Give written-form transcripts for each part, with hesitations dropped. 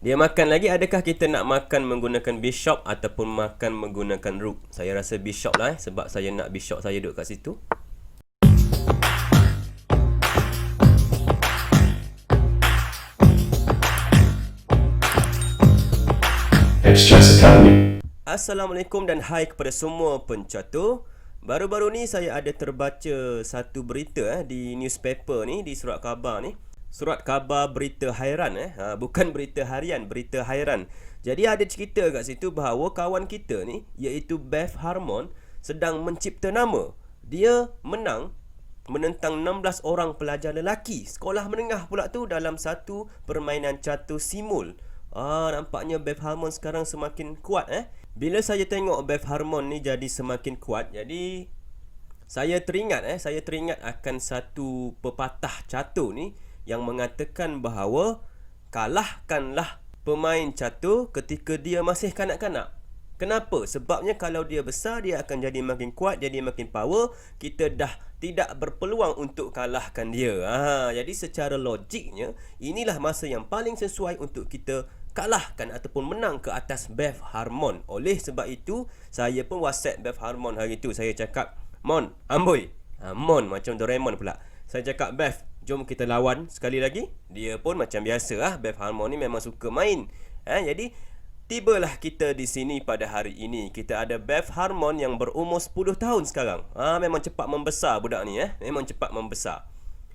Dia makan lagi. Adakah kita nak makan menggunakan bishop ataupun makan menggunakan rook? Saya rasa bishop lah sebab saya nak bishop saya duduk kat situ. Assalamualaikum dan hai kepada semua pencatur. Baru-baru ni saya ada terbaca satu berita di newspaper ni, di surat khabar ni. Surat khabar berita hairan bukan berita harian, berita hairan. Jadi ada cerita kat situ bahawa kawan kita ni, iaitu Beth Harmon, sedang mencipta nama. Dia menang menentang 16 orang pelajar lelaki sekolah menengah pula tu dalam satu permainan catur simul. Nampaknya Beth Harmon sekarang semakin kuat Bila saya tengok Beth Harmon ni jadi semakin kuat, jadi saya teringat akan satu pepatah catur ni yang mengatakan bahawa kalahkanlah pemain catur ketika dia masih kanak-kanak. Kenapa? Sebabnya kalau dia besar, dia akan jadi makin kuat, jadi makin power. Kita dah tidak berpeluang untuk kalahkan dia. Jadi secara logiknya, inilah masa yang paling sesuai untuk kita kalahkan ataupun menang ke atas Beth Harmon. Oleh sebab itu, saya pun WhatsApp Beth Harmon hari tu. Saya cakap, Mon, amboi. Mon macam Doraemon pula. Saya cakap, Beth, jom kita lawan sekali lagi. Dia pun macam biasa Beth Harmon ni memang suka main. Jadi tibalah kita di sini pada hari ini. Kita ada Beth Harmon yang berumur 10 tahun sekarang. Memang cepat membesar budak ni Memang cepat membesar.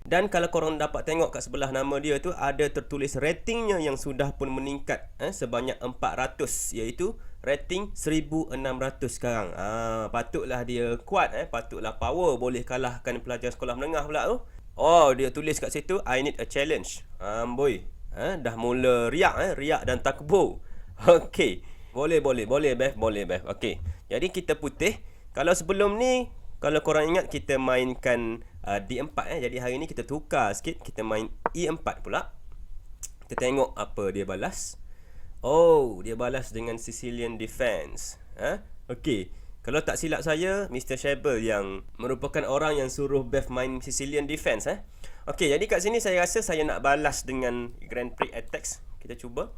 Dan kalau korang dapat tengok kat sebelah nama dia tu, ada tertulis ratingnya yang sudah pun meningkat sebanyak 400, iaitu rating 1600 sekarang. Patutlah dia kuat patutlah power, boleh kalahkan pelajar sekolah menengah pula tu. Dia tulis kat situ, I need a challenge. Boy, dah mula riak dan takbur. Okey. Boleh Beth, boleh Beth. Okey. Jadi kita putih. Kalau sebelum ni, kalau korang ingat, kita mainkan D4 Jadi hari ni kita tukar sikit, kita main E4 pula. Kita tengok apa dia balas. Dia balas dengan Sicilian Defense. Okey. Kalau tak silap saya, Mr. Shable yang merupakan orang yang suruh Beth main Sicilian Defense Okey, jadi kat sini saya rasa saya nak balas dengan Grand Prix Attacks. Kita cuba.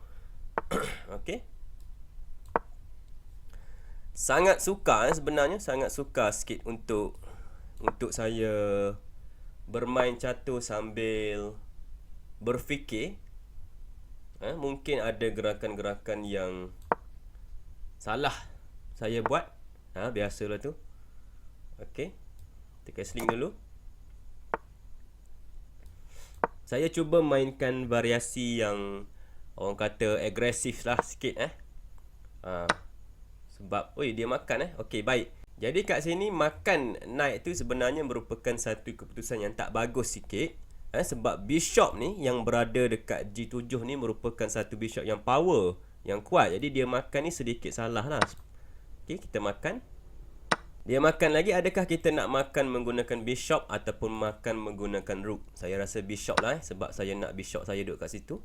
Okey. Sangat suka sebenarnya, sangat suka sikit untuk saya bermain catur sambil berfikir. Mungkin ada gerakan-gerakan yang salah saya buat. Biasalah tu. Okey. Kita castling dulu. Saya cuba mainkan variasi yang orang kata agresif lah sikit sebab dia makan Okey, baik. Jadi kat sini makan knight tu sebenarnya merupakan satu keputusan yang tak bagus sikit sebab bishop ni yang berada dekat G7 ni merupakan satu bishop yang power, yang kuat. Jadi dia makan ni sedikit salah lah. Okey, kita makan. Dia makan lagi. Adakah kita nak makan menggunakan bishop ataupun makan menggunakan rook? Saya rasa bishop lah sebab saya nak bishop saya duduk kat situ.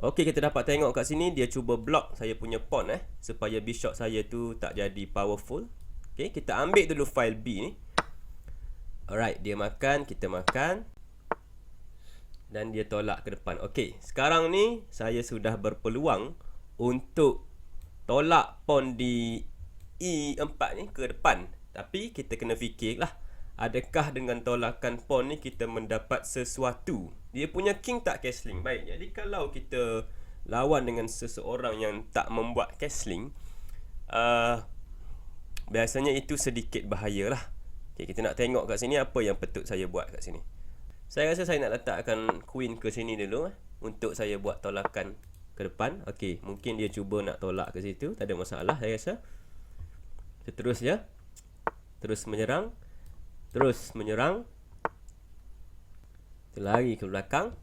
Okey, kita dapat tengok kat sini dia cuba block saya punya pawn supaya bishop saya tu tak jadi powerful. Okey, kita ambil dulu file B ni. Alright, dia makan, kita makan. Dan dia tolak ke depan. Okey, sekarang ni saya sudah berpeluang untuk tolak pawn di E4 ni ke depan. Tapi kita kena fikirlah, adakah dengan tolakan pawn ni kita mendapat sesuatu? Dia punya king tak castling. Baik, jadi kalau kita lawan dengan seseorang yang tak membuat castling, biasanya itu sedikit bahayalah. Okay, kita nak tengok kat sini apa yang patut saya buat kat sini. Saya rasa saya nak letakkan queen ke sini dulu untuk saya buat tolakan ke depan. Okey, mungkin dia cuba nak tolak ke situ, tak ada masalah saya rasa. Kita terus terus menyerang. Kita lari ke belakang.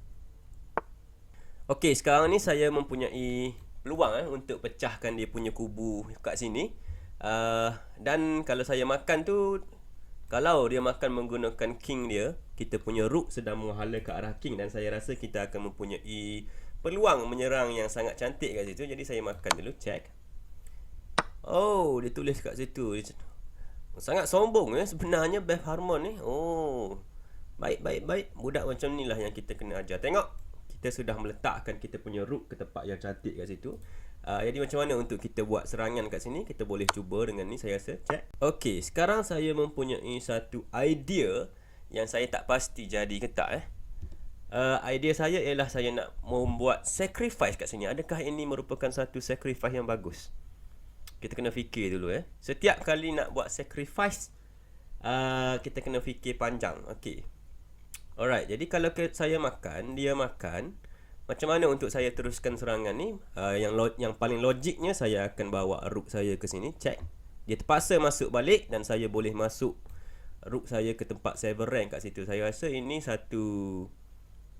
Okey, sekarang ni saya mempunyai peluang untuk pecahkan dia punya kubu kat sini. Dan kalau saya makan tu, kalau dia makan menggunakan king dia, kita punya rook sedang menghala ke arah king. Dan saya rasa kita akan mempunyai peluang menyerang yang sangat cantik kat situ. Jadi saya makan dulu, check. Dia tulis kat situ. Sangat sombong sebenarnya Beth Harmon ni. Baik. Budak macam ni lah yang kita kena ajar. Tengok, kita sudah meletakkan kita punya rook ke tempat yang cantik kat situ. Jadi macam mana untuk kita buat serangan kat sini? Kita boleh cuba dengan ni, saya rasa. Check. Okey, sekarang saya mempunyai satu idea yang saya tak pasti jadi ke tak. Idea saya ialah saya nak membuat sacrifice kat sini. Adakah ini merupakan satu sacrifice yang bagus? Kita kena fikir dulu. Setiap kali nak buat sacrifice, kita kena fikir panjang. Okey. Alright, jadi kalau saya makan, dia makan, macam mana untuk saya teruskan serangan ni? Yang paling logiknya, saya akan bawa rook saya ke sini. Check. Dia terpaksa masuk balik dan saya boleh masuk rook saya ke tempat 7 rank kat situ. Saya rasa ini satu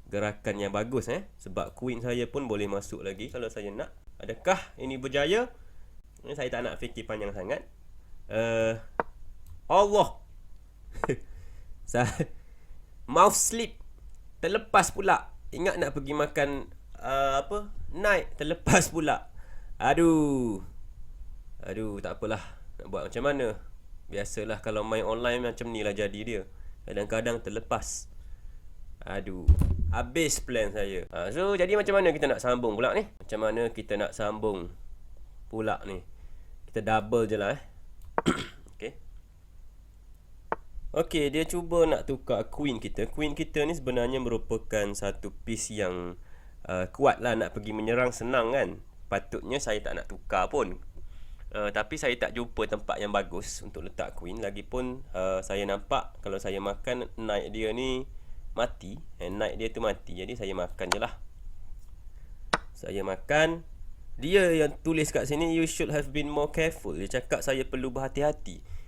gerakan yang bagus sebab queen saya pun boleh masuk lagi kalau saya nak. Adakah ini berjaya? Saya tak nak fikir panjang sangat. Allah. Mouse slip. Terlepas pula. Ingat nak pergi makan night, terlepas pula. Aduh, tak apalah. Nak buat macam mana? Biasalah kalau main online macam ni lah jadi dia. Kadang-kadang terlepas. Aduh, habis plan saya. So jadi macam mana kita nak sambung pula ni? Macam mana kita nak sambung pula ni? Kita double je lah Okay, dia cuba nak tukar queen kita. Queen kita ni sebenarnya merupakan satu piece yang kuat lah. Nak pergi menyerang senang kan. Patutnya saya tak nak tukar pun. Tapi saya tak jumpa tempat yang bagus untuk letak queen. Lagipun saya nampak kalau saya makan knight dia ni mati. Knight dia tu mati. Jadi saya makan je lah. Saya makan. Dia yang tulis kat sini, you should have been more careful. Dia cakap saya perlu berhati-hati.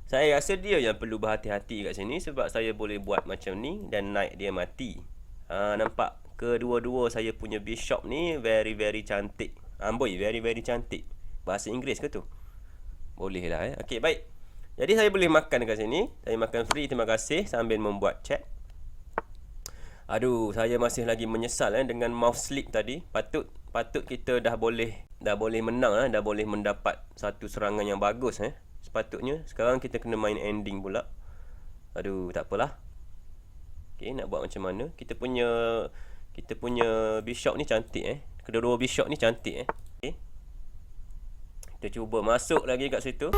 Saya rasa dia yang perlu berhati-hati kat sini sebab saya boleh buat macam ni dan knight dia mati. Nampak? Kedua-dua saya punya bishop ni very very cantik. Amboi, very very cantik. Bahasa Inggeris ke tu? Boleh lah Okay, baik. Jadi saya boleh makan kat sini. Saya makan free, terima kasih, sambil membuat chat. Aduh, saya masih lagi menyesal dengan mouse slip tadi. Patut kita dah boleh menang dah boleh mendapat satu serangan yang bagus sepatutnya. Sekarang kita kena main ending pula. Aduh, tak apalah. Okay, nak buat macam mana? Kita punya bishop ni cantik Kedua-dua bishop ni cantik Okay. Kita cuba masuk lagi kat situ.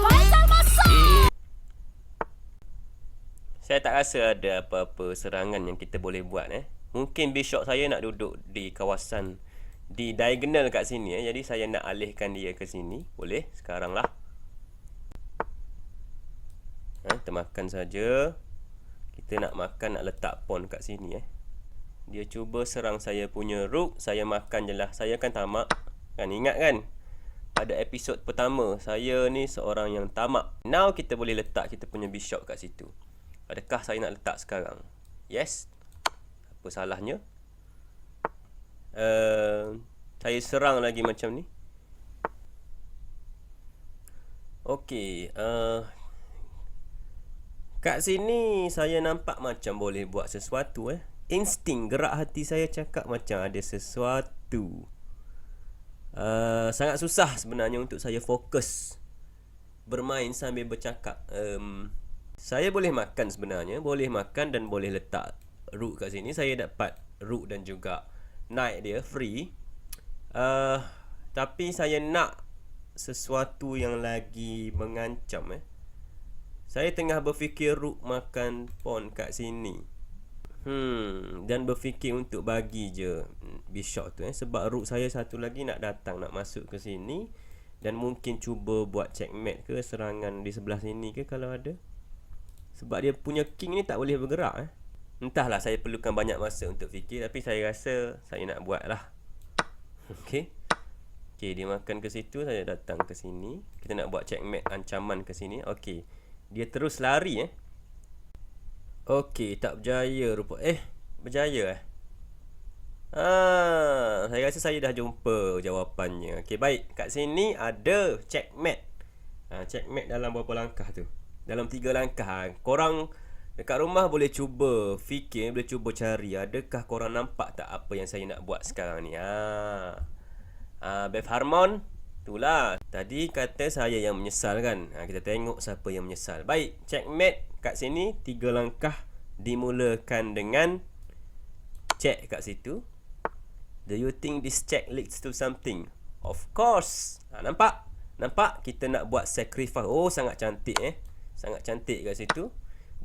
Saya tak rasa ada apa-apa serangan yang kita boleh buat Mungkin bishop saya nak duduk di kawasan di diagonal kat sini Jadi saya nak alihkan dia ke sini. Boleh sekarang lah. Kita makan saja. Kita nak makan, nak letak pawn kat sini Dia cuba serang saya punya rook. Saya makan je lah. Saya kan tamak kan, ingat kan pada episod pertama, saya ni seorang yang tamak. Now kita boleh letak kita punya bishop kat situ. Adakah saya nak letak sekarang? Yes. Apa salahnya? Saya serang lagi macam ni. Okey, kat sini saya nampak macam boleh buat sesuatu Insting gerak hati saya cakap macam ada sesuatu. Sangat susah sebenarnya untuk saya fokus bermain sambil bercakap. Saya boleh makan sebenarnya. Boleh makan dan boleh letak rook kat sini. Saya dapat rook dan juga knight dia free. Tapi saya nak sesuatu yang lagi mengancam Saya tengah berfikir rook makan pawn kat sini. Dan berfikir untuk bagi je bishop tu sebab rook saya satu lagi nak datang, nak masuk ke sini. Dan mungkin cuba buat checkmate ke, serangan di sebelah sini ke kalau ada. Sebab dia punya king ni tak boleh bergerak Entahlah, saya perlukan banyak masa untuk fikir. Tapi saya rasa saya nak buat lah. Okay, dia makan ke situ, saya datang ke sini. Kita nak buat checkmate ancaman ke sini. Okay, dia terus lari Okay, tak berjaya rupa. Berjaya saya rasa saya dah jumpa jawapannya. Okay, baik. Kat sini ada checkmate. Checkmate dalam berapa langkah tu? Dalam 3 langkah. Korang dekat rumah boleh cuba fikir, boleh cuba cari. Adakah korang nampak tak apa yang saya nak buat sekarang ni? Beth Harmon, itulah. Tadi kata saya yang menyesal kan. Kita tengok siapa yang menyesal. Baik, checkmate kat sini 3 langkah dimulakan dengan check kat situ. Do you think this check leads to something? Of course. Nampak? Nampak? Kita nak buat sacrifice. Oh, sangat cantik Sangat cantik kat situ.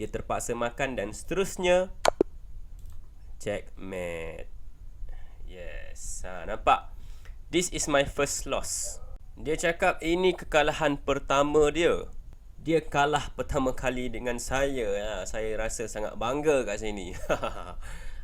Dia terpaksa makan dan seterusnya. Checkmate. Yes. Nampak? This is my first loss. Dia cakap ini kekalahan pertama dia. Dia kalah pertama kali dengan saya. Saya rasa sangat bangga kat sini.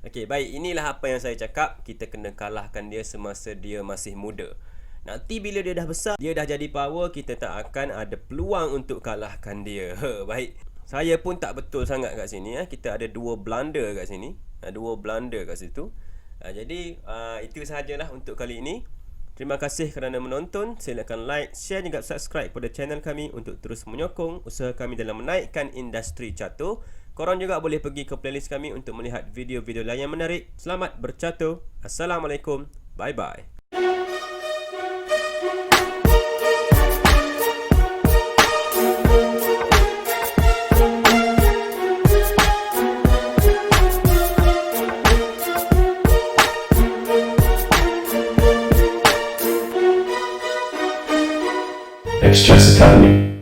Okey, baik. Inilah apa yang saya cakap. Kita kena kalahkan dia semasa dia masih muda. Nanti bila dia dah besar, dia dah jadi power, kita tak akan ada peluang untuk kalahkan dia. Baik. Saya pun tak betul sangat kat sini. Kita ada 2 blunder kat sini. 2 blunder kat situ. Jadi, itu sahajalah untuk kali ini. Terima kasih kerana menonton. Silakan like, share juga subscribe pada channel kami untuk terus menyokong usaha kami dalam menaikkan industri catur. Korang juga boleh pergi ke playlist kami untuk melihat video-video lain yang menarik. Selamat bercatur. Assalamualaikum. Bye-bye. Express Academy.